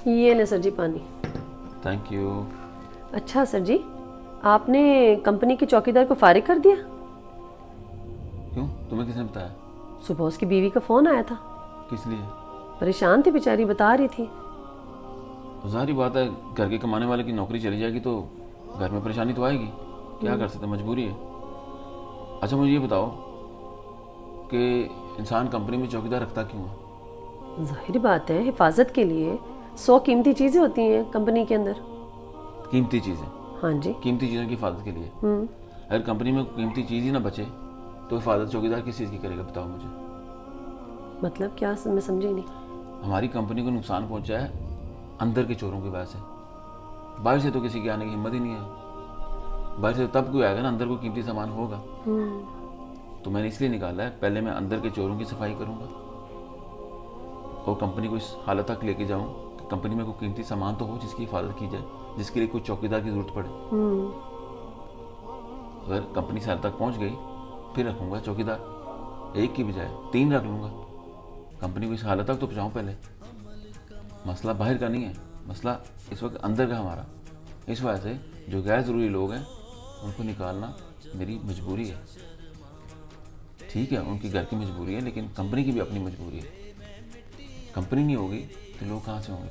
ये ले सर जी पानी। Thank you. अच्छा सर जी, आपने कंपनी के चौकीदार को फारिग कर दिया? क्यों, तुम्हें किसने बताया? सुबह उसकी बीवी का फोन आया था। किस लिए? परेशान थी बेचारी, बता रही थी। तो जाहिर बात है, घर के कमाने वाले की नौकरी चली जाएगी तो घर में परेशानी तो आएगी। क्या कर सकते, मजबूरी है। अच्छा मुझे ये बताओ कि इंसान कंपनी में चौकीदार रखता क्यों है? जाहिर बात है, हिफाजत के लिए 100 कीमती चीजें होती हैं कंपनी के अंदर। कीमती चीज़ें? हाँ जी। कीमती चीज़ों की हिफाजत के लिए? अगर कंपनी में कीमती चीज़ ही ना बचे तो हिफाजत चौकीदार किस चीज़ की करेगा, बताओ मुझे। मतलब क्या, मैं समझी नहीं। हमारी कंपनी को नुकसान पहुंचा है अंदर के चोरों की वजह से। बाहर से तो किसी की आने की हिम्मत ही नहीं है। बाहर से तब कोई आएगा ना, अंदर कोई कीमती सामान होगा। तो मैंने इसलिए निकाला है, पहले मैं अंदर के चोरों की सफाई करूंगा और कंपनी को इस हालत तक लेके जाऊं कि कंपनी में कोई कीमती सामान तो हो जिसकी हिफाजत की जाए, जिसके लिए कोई चौकीदार की जरूरत पड़े। अगर कंपनी इस हालत तक पहुंच गई फिर रखूंगा चौकीदार, एक की बजाय 3 रख लूंगा। कंपनी को इस हालत तक तो पहुंचाऊं पहले। मसला बाहर का नहीं है, मसला इस वक्त अंदर का हमारा। इस वजह से जो गैर ज़रूरी लोग हैं उनको निकालना मेरी मजबूरी है। ठीक है, उनकी घर की मजबूरी है, लेकिन कंपनी की भी अपनी मजबूरी है। कंपनी नहीं होगी तो लोग कहाँ से होंगे?